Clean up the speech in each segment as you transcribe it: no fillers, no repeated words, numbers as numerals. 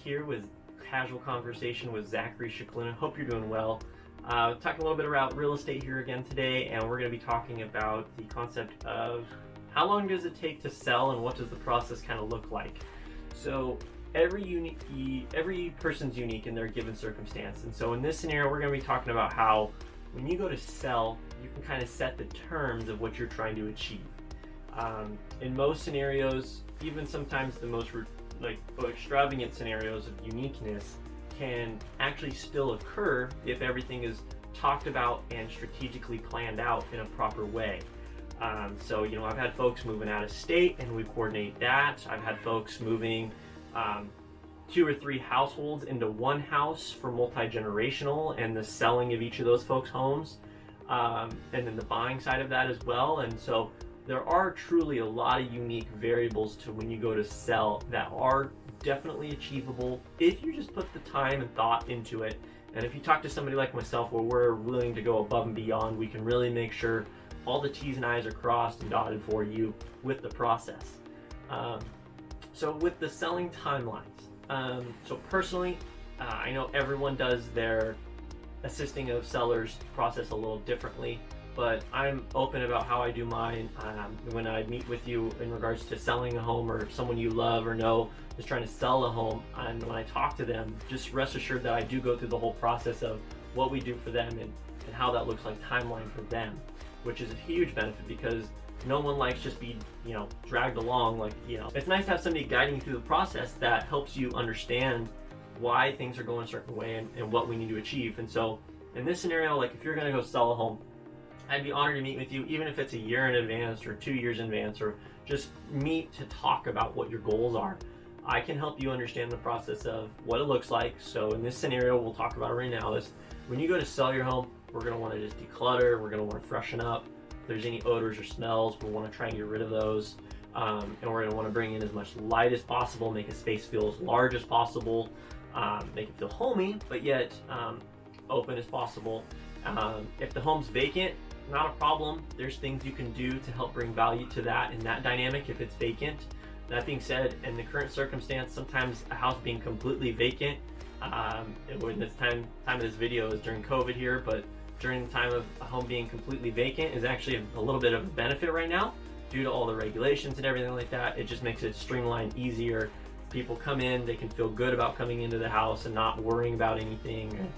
here with Casual Conversation with Zack Scicluna. Hope you're doing well. Talking a little bit about real estate here again today, and we're going to be talking about the concept of how long does it take to sell and what does the process kind of look like. So every person's unique in their given circumstance, and so in this scenario we're going to be talking about how when you go to sell, you can kind of set the terms of what you're trying to achieve. In most scenarios, even sometimes the most extravagant scenarios of uniqueness can actually still occur if everything is talked about and strategically planned out in a proper way. So I've had folks moving out of state and we coordinate that. I've had folks moving 2 or 3 households into one house for multi-generational and the selling of each of those folks' homes, and then the buying side of that as well. And so there are truly a lot of unique variables to when you go to sell that are definitely achievable if you just put the time and thought into it. And if you talk to somebody like myself where we're willing to go above and beyond, we can really make sure all the T's and I's are crossed and dotted for you with the process. So with the selling timelines, so personally, I know everyone does their assisting of sellers process a little differently, but I'm open about how I do mine. When I meet with you in regards to selling a home, or someone you love or know is trying to sell a home, and when I talk to them, just rest assured that I do go through the whole process of what we do for them and how that looks like timeline for them, which is a huge benefit because no one likes just be dragged along. It's nice to have somebody guiding you through the process that helps you understand why things are going a certain way and what we need to achieve. And so in this scenario, if you're going to go sell a home, I'd be honored to meet with you, even if it's a year in advance or 2 years in advance, or just meet to talk about what your goals are. I can help you understand the process of what it looks like. So in this scenario, we'll talk about it right now, is when you go to sell your home, we're going to want to just declutter, we're going to want to freshen up. If there's any odors or smells, we'll want to try and get rid of those. And we're going to want to bring in as much light as possible, make a space feel as large as possible, make it feel homey, but yet open as possible. If the home's vacant, not a problem. There's things you can do to help bring value to that in that dynamic if it's vacant. That being said, in the current circumstance, sometimes a house being completely vacant, when this time of this video is during COVID here, but during the time of a home being completely vacant is actually a little bit of a benefit right now due to all the regulations and everything like that. It just makes it streamlined, easier. People come in, they can feel good about coming into the house and not worrying about anything.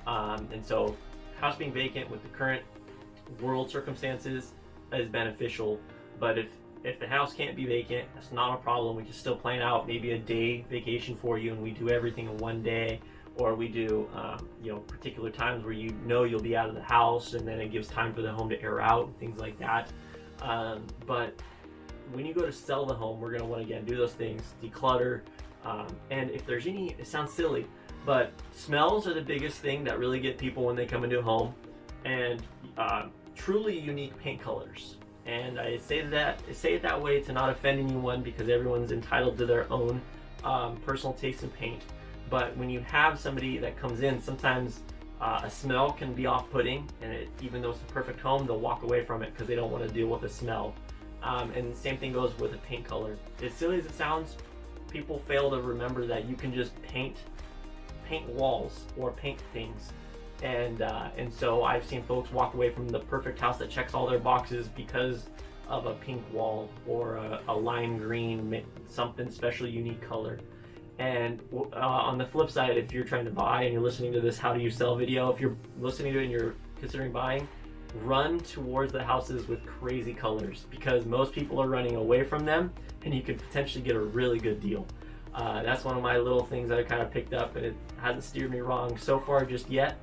And so house being vacant with the current world circumstances is beneficial, but if the house can't be vacant, that's not a problem. We can still plan out maybe a day vacation for you, and we do everything in one day, or we do particular times where you'll be out of the house, and then it gives time for the home to air out and things like that. But when you go to sell the home, we're going to want to again do those things, declutter, and if there's any, it sounds silly, but smells are the biggest thing that really get people when they come into a home, and truly unique paint colors. And I say it that way to not offend anyone, because everyone's entitled to their own personal taste in paint. But when you have somebody that comes in, sometimes a smell can be off-putting, and even though it's a perfect home, they'll walk away from it because they don't want to deal with the smell. And the same thing goes with a paint color. As silly as it sounds, people fail to remember that you can just paint walls or paint things. And so I've seen folks walk away from the perfect house that checks all their boxes because of a pink wall or a lime green, something special, unique color. And on the flip side, if you're trying to buy and you're listening to this how do you sell video, if you're listening to it and you're considering buying, run towards the houses with crazy colors, because most people are running away from them and you could potentially get a really good deal. That's one of my little things that I kind of picked up, and it hasn't steered me wrong so far just yet.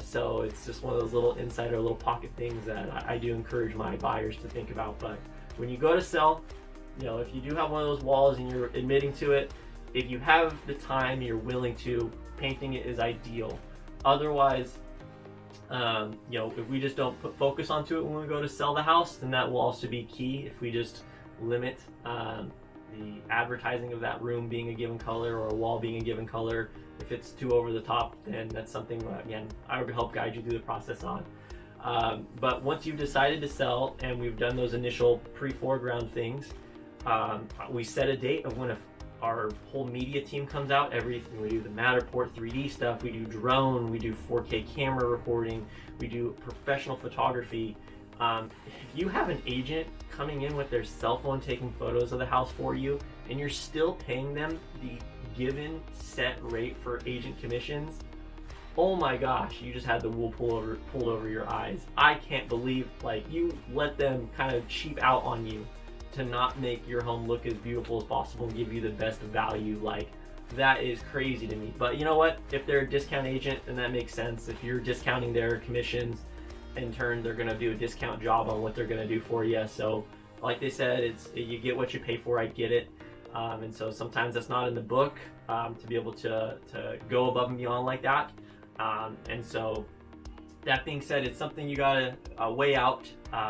So it's just one of those little insider, little pocket things that I do encourage my buyers to think about. But when you go to sell, if you do have one of those walls and you're admitting to it, if you have the time, you're willing to, painting it is ideal. Otherwise, if we just don't put focus onto it when we go to sell the house, then that will also be key. If we just limit the advertising of that room being a given color or a wall being a given color, if it's too over the top, then that's something, again, I would help guide you through the process on. But once you've decided to sell and we've done those initial pre-foreground things, we set a date of when our whole media team comes out. Everything we do, the Matterport 3D stuff, we do drone, we do 4K camera recording, we do professional photography. If you have an agent coming in with their cell phone taking photos of the house for you, and you're still paying them the given set rate for agent commissions, oh my gosh, you just had the wool pulled over your eyes. I can't believe you let them kind of cheap out on you to not make your home look as beautiful as possible and give you the best value. That is crazy to me. But you know what? If they're a discount agent, then that makes sense. If you're discounting their commissions, in turn, they're going to do a discount job on what they're going to do for you. So like they said, you get what you pay for. I get it. And so sometimes that's not in the book to be able to go above and beyond like that. And so that being said, it's something you gotta weigh out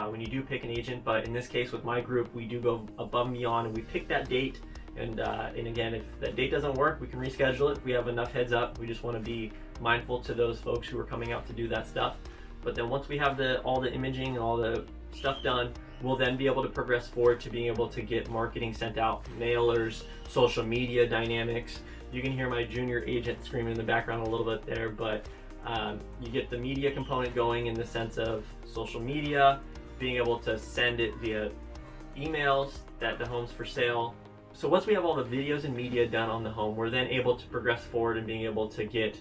when you do pick an agent. But in this case with my group, we do go above and beyond, and we pick that date. And again, if that date doesn't work, we can reschedule it if we have enough heads up. We just want to be mindful to those folks who are coming out to do that stuff. But then once we have all the imaging and all the stuff done, we'll then be able to progress forward to being able to get marketing sent out, mailers, social media dynamics. You can hear my junior agent screaming in the background a little bit there, but you get the media component going in the sense of social media, being able to send it via emails that the home's for sale. So once we have all the videos and media done on the home, we're then able to progress forward and being able to get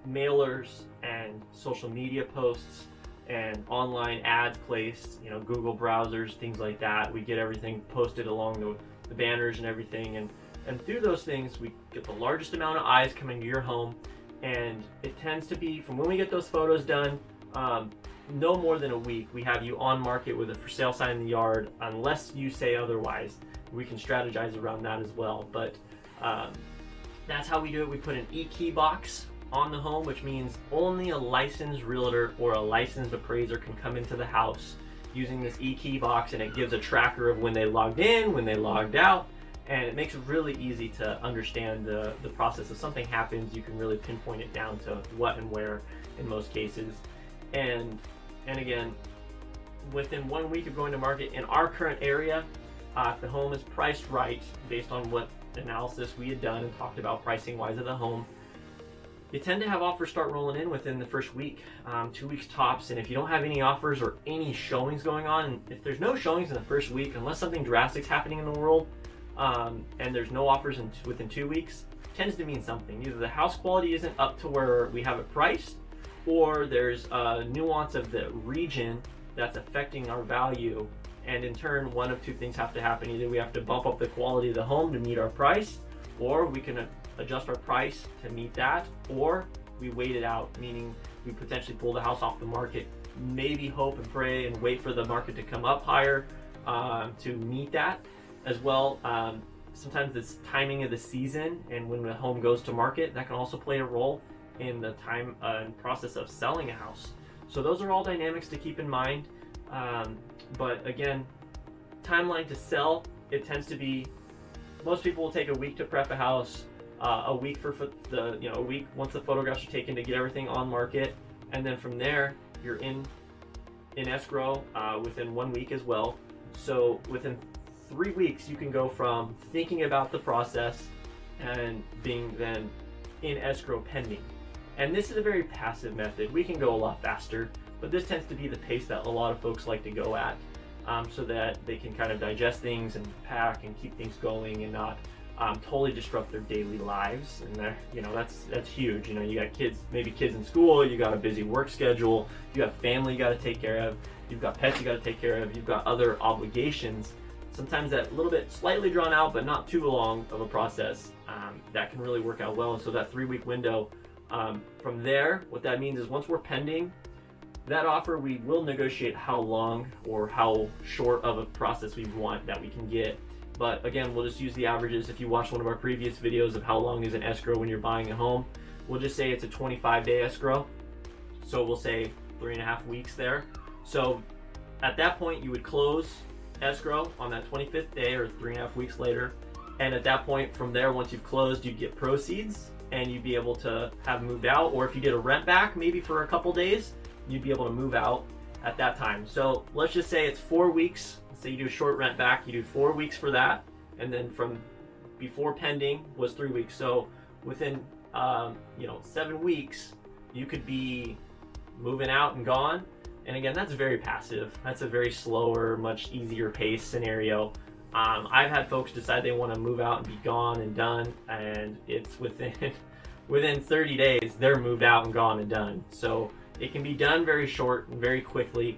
mailers and social media posts and online ads placed, Google browsers, things like that. We get everything posted along the banners and everything, and through those things we get the largest amount of eyes coming to your home. And it tends to be, from when we get those photos done, no more than a week, we have you on market with a for sale sign in the yard, unless you say otherwise. We can strategize around that as well, but that's how we do it. We put an e-key box on the home, which means only a licensed realtor or a licensed appraiser can come into the house using this e-key box, and it gives a tracker of when they logged in, when they logged out, and it makes it really easy to understand the process. If something happens, you can really pinpoint it down to what and where in most cases. And again, within 1 week of going to market in our current area, if the home is priced right based on what analysis we had done and talked about pricing wise of the home, you tend to have offers start rolling in within the first week, 2 weeks tops. And if you don't have any offers or any showings going on, and if there's no showings in the first week, unless something drastic is happening in the world, and there's no offers within 2 weeks, tends to mean something. Either the house quality isn't up to where we have it priced, or there's a nuance of the region that's affecting our value. And in turn, one of two things have to happen. Either we have to bump up the quality of the home to meet our price, or we can adjust our price to meet that, or we wait it out, meaning we potentially pull the house off the market, maybe hope and pray and wait for the market to come up higher to meet that as well. Sometimes it's timing of the season and when the home goes to market, that can also play a role in the time and process of selling a house. So those are all dynamics to keep in mind. But again, timeline to sell, it tends to be, most people will take a week to prep a house, a week for a week once the photographs are taken to get everything on market, and then from there you're in escrow within 1 week as well. So within 3 weeks you can go from thinking about the process and being then in escrow pending. And this is a very passive method. We can go a lot faster, but this tends to be the pace that a lot of folks like to go at, so that they can kind of digest things and pack and keep things going and not totally disrupt their daily lives. And that's huge. You got kids, maybe kids in school, you got a busy work schedule, you got family you got to take care of, you've got pets you got to take care of, you've got other obligations. Sometimes that little bit slightly drawn out, but not too long of a process, that can really work out well. And so that 3 week window, from there, what that means is once we're pending that offer, we will negotiate how long or how short of a process we want that we can get. But again, we'll just use the averages. If you watch one of our previous videos of how long is an escrow when you're buying a home, we'll just say it's a 25-day escrow. So we'll say 3.5 weeks there. So at that point, you would close escrow on that 25th day or 3.5 weeks later. And at that point, from there, once you've closed, you'd get proceeds and you'd be able to have moved out. Or if you did a rent back, maybe for a couple days, you'd be able to move out at that time. So let's just say it's 4 weeks. Let's say you do a short rent back, you do 4 weeks for that, and then from before pending was 3 weeks. So within 7 weeks, you could be moving out and gone. And again, that's very passive. That's a very slower, much easier pace scenario. I've had folks decide they want to move out and be gone and done, and it's within 30 days they're moved out and gone and done. So it can be done very short and very quickly.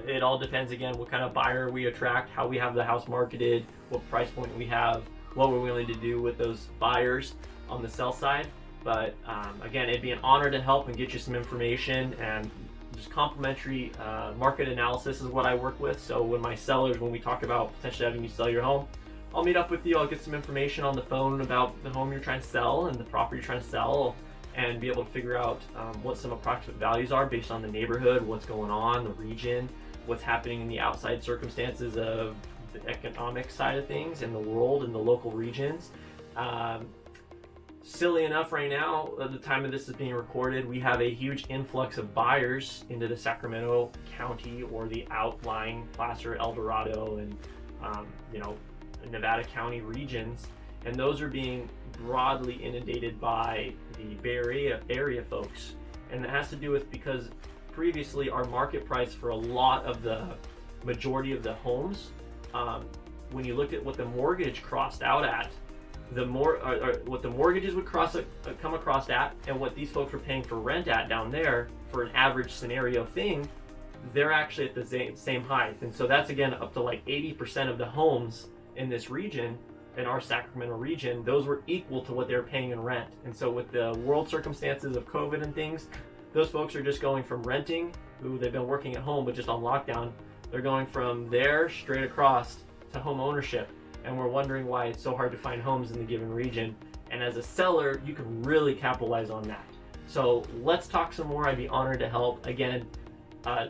It all depends, again, what kind of buyer we attract, how we have the house marketed, what price point we have, what we're willing to do with those buyers on the sell side. But again, it'd be an honor to help and get you some information, and just complimentary market analysis is what I work with. So when my sellers, when we talk about potentially having you sell your home, I'll meet up with you. I'll get some information on the phone about the home you're trying to sell and the property you're trying to sell, and be able to figure out what some approximate values are based on the neighborhood, what's going on, the region, what's happening in the outside circumstances of the economic side of things in the world and the local regions. Silly enough, right now, at the time of this is being recorded, we have a huge influx of buyers into the Sacramento County or the outlying Placer, El Dorado, and Nevada County regions, and those are being broadly inundated by the Bay Area folks. And it has to do with because previously our market price for a lot of the majority of the homes, when you looked at what the mortgage crossed out at, what the mortgages would come across at, and what these folks were paying for rent at down there for an average scenario thing, they're actually at the same height. And so that's, again, up to like 80% of the homes in this region, in our Sacramento region, those were equal to what they were paying in rent. And so with the world circumstances of COVID and things, those folks are just going from renting, who they've been working at home but just on lockdown, they're going from there straight across to home ownership. And we're wondering why it's so hard to find homes in the given region. And as a seller, you can really capitalize on that. So let's talk some more. I'd be honored to help. Again,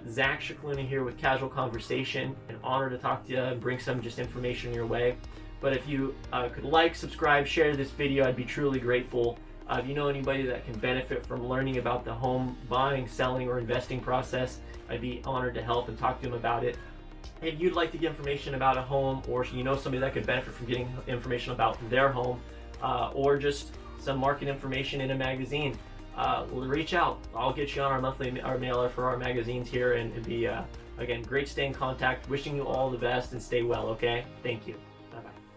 Zack Scicluna here with Casual Conversation. An honor to talk to you and bring some just information your way. But if you could like, subscribe, share this video, I'd be truly grateful. If you know anybody that can benefit from learning about the home buying, selling, or investing process, I'd be honored to help and talk to them about it. If you'd like to get information about a home, or you know somebody that could benefit from getting information about their home, or just some market information in a magazine, reach out. I'll get you on our mailer for our magazines here, and it'd be, again, great to stay in contact. Wishing you all the best and stay well, okay? Thank you. Bye-bye.